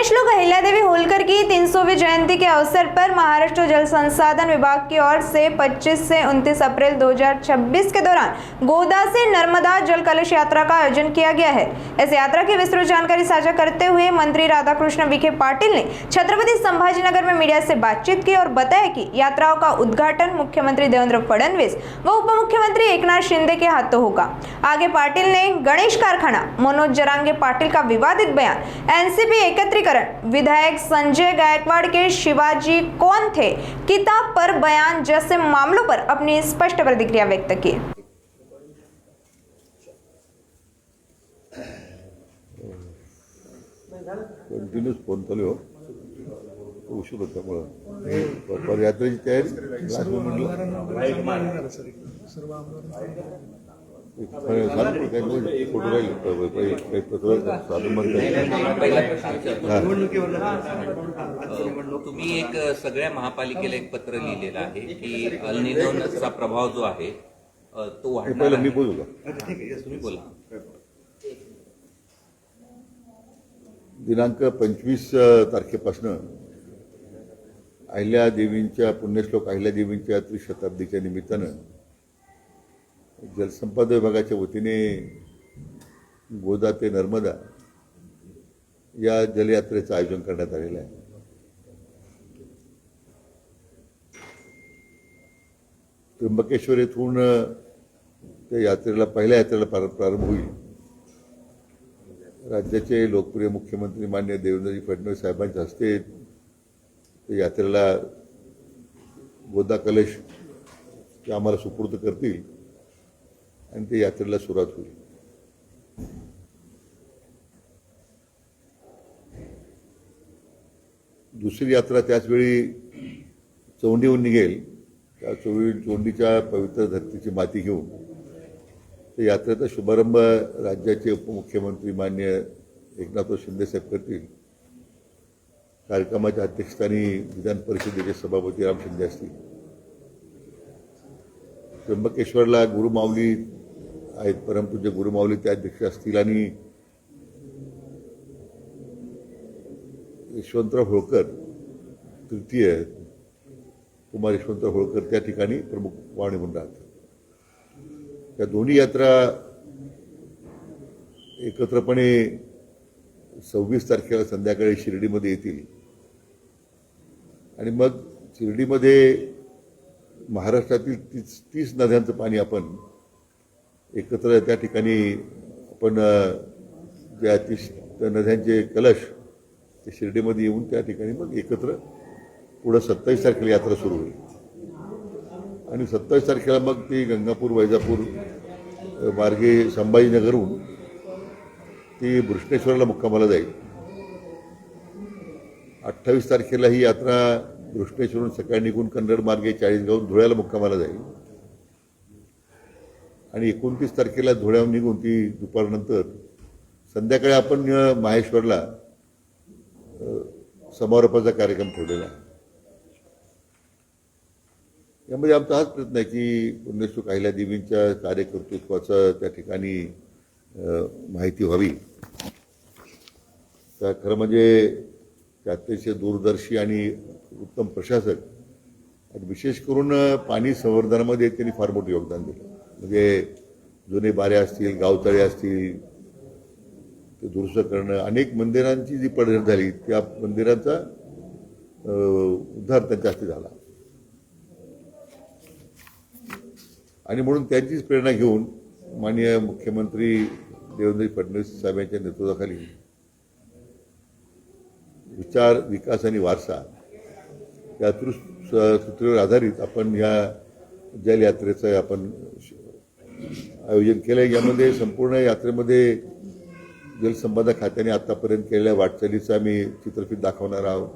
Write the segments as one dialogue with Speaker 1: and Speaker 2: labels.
Speaker 1: पुण्यश्लोक अहिल्यादेवी होलकर की 300वीं जयंती के अवसर पर महाराष्ट्र जल संसाधन विभाग की ओर से 25 से 29 अप्रैल 2026 के दौरान गोदा से नर्मदा जल कलश यात्रा का आयोजन किया गया है। इस यात्रा की विस्तृत जानकारी साझा करते हुए मंत्री राधाकृष्ण विखे पाटिल ने छत्रपति संभाजीनगर में मीडिया से बातचीत की और बताया कि यात्राओं का उद्घाटन मुख्यमंत्री देवेंद्र फडणवीस व उप मुख्यमंत्री एकनाथ शिंदे के हाथों होगा। आगे पाटिल ने गणेश कारखाना, मनोज जरांगे पाटिल का विवादित बयान, एनसीपी एकत्रीकरण, विधायक संजय गायकवाड़ के शिवाजी कौन थे किताब पर बयान जैसे मामलों पर अपनी स्पष्ट प्रतिक्रिया व्यक्त की।
Speaker 2: कंटिन्यूस फोन चालू हो उशीर होता त्यामुळं पदयात्रेची तयारी लास्ट मोमेंटला फोटो
Speaker 3: तुम्ही एक सगळ्या महापालिकेला एक पत्र लिहिलेलं आहे की अल निनोचा प्रभाव जो आहे तो वाढणार आहे।
Speaker 2: मी बोलू का?
Speaker 3: तुम्ही बोला।
Speaker 2: दिनांक 25 तारखेपासून अहिल्यादेवींच्या पुण्यश्लोक अहिल्यादेवींच्या त्रिशताब्दीच्या निमित्तानं जलसंपदा विभागाच्या वतीने गोदा ते नर्मदा या जलयात्रेचं आयोजन करण्यात आलेलं आहे। त्र्यंबकेश्वर येथून त्या यात्रेला पहिल्या यात्रेला प्रारंभ होईल। राज्याचे लोकप्रिय मुख्यमंत्री माननीय देवेंद्रजी फडणवीस साहेबांच्या हस्ते त्या यात्रेला गोदा कलश ते आम्हाला सुपूर्द करतील आणि ते यात्रेला सुरुवात होईल। दुसरी यात्रा त्याचवेळी चौंडीहून निघेल। त्या चौंडीच्या पवित्र धरतीची माती घेऊन त्या यात्रेचा शुभारंभ राज्याचे उपमुख्यमंत्री माननीय एकनाथ शिंदे साहेब करतील। कार्यक्रमाच्या अध्यक्षस्थानी विधान परिषदेचे सभापती राम शिंदे असतील। त्र्यंबकेश्वरला गुरुमाऊली आहेत, परमपूज्य गुरुमाऊली त्या अध्यक्ष असतील आणि यशवंतराव होळकर तृतीय कुमार यशवंतराव होळकर त्या ठिकाणी प्रमुख पाहुणे म्हणून राहतात। त्या दोन्ही यात्रा एकत्रपणे 26 तारखेला संध्याकाळी शिर्डीमध्ये येतील आणि मग शिर्डीमध्ये महाराष्ट्रातील 30 नद्यांचं पाणी आपण एकत्र त्या ठिकाणी आपण ज्या 30 नद्यांचे कलश ते शिर्डीमध्ये येऊन त्या ठिकाणी मग एकत्र पुढं 27 तारखेला यात्रा सुरू होईल आणि 27 तारखेला मग ती गंगापूर वैजापूर मार्गे संभाजीनगरहून ती भृष्णेश्वरला मुक्कामाला जाईल। 28 तारखेला ही यात्रा भृष्णेश्वरून सकाळी निघून कन्नड मार्गे चाळीसगावहून धुळ्याला मुक्कामाला जाईल आणि 29 तारखेला धुळ्याहून निघून ती दुपारनंतर संध्याकाळी आपण माहेश्वरला समारोपाचा कार्यक्रम ठेवलेला आहे। यामध्ये आमचा हाच प्रयत्न आहे की पुण्यश्लोक अहिल्यादेवींच्या कार्यकर्तृत्वाचं त्या ठिकाणी माहिती व्हावी। तर खरं म्हणजे ते अतिशय दूरदर्शी आणि उत्तम प्रशासक आणि विशेष करून पाणी संवर्धनामध्ये त्यांनी फार मोठं योगदान दिलं। म्हणजे जुने बारे असतील, गावतळे असतील, ते दुरुस्त करणं, अनेक मंदिरांची जी पडझड झाली त्या मंदिरांचा उद्धार त्यांच्या हस्ते झाला आणि म्हणून त्यांचीच प्रेरणा घेऊन माननीय मुख्यमंत्री देवेंद्र फडणवीस साहेबांच्या नेतृत्वाखाली विचार, विकास आणि वारसा या सूत्रेवर आधारित आपण ह्या जलयात्रेचं आपण आयोजन केलं। यामध्ये संपूर्ण यात्रेमध्ये जलसंपदा खात्याने आतापर्यंत केलेल्या वाटचालीचं आम्ही चित्रफित दाखवणार आहोत।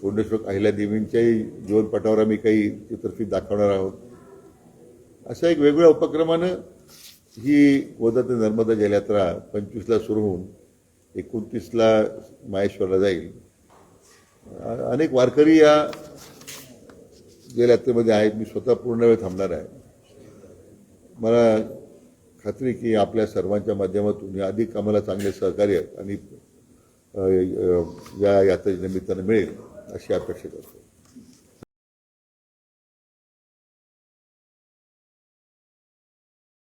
Speaker 2: पुण्यश्लोक अहिल्यादेवींच्याही जीवनपटावर आम्ही काही चित्रफित दाखवणार आहोत। अशा एक वेगवेगळ्या उपक्रमानं ही गोदा ते नर्मदा जलयात्रा 25ला सुरू होऊन 29ला माहेश्वरला जाईल। अनेक वारकरी या जलयात्रेमध्ये आहेत। मी स्वतः पूर्ण वेळ थांबणार आहे। मला खात्री की आपल्या सर्वांच्या माध्यमातून अधिक आम्हाला चांगले सहकार्य आणि या यात्रेच्या निमित्तानं मिळेल अशी अपेक्षा करतो.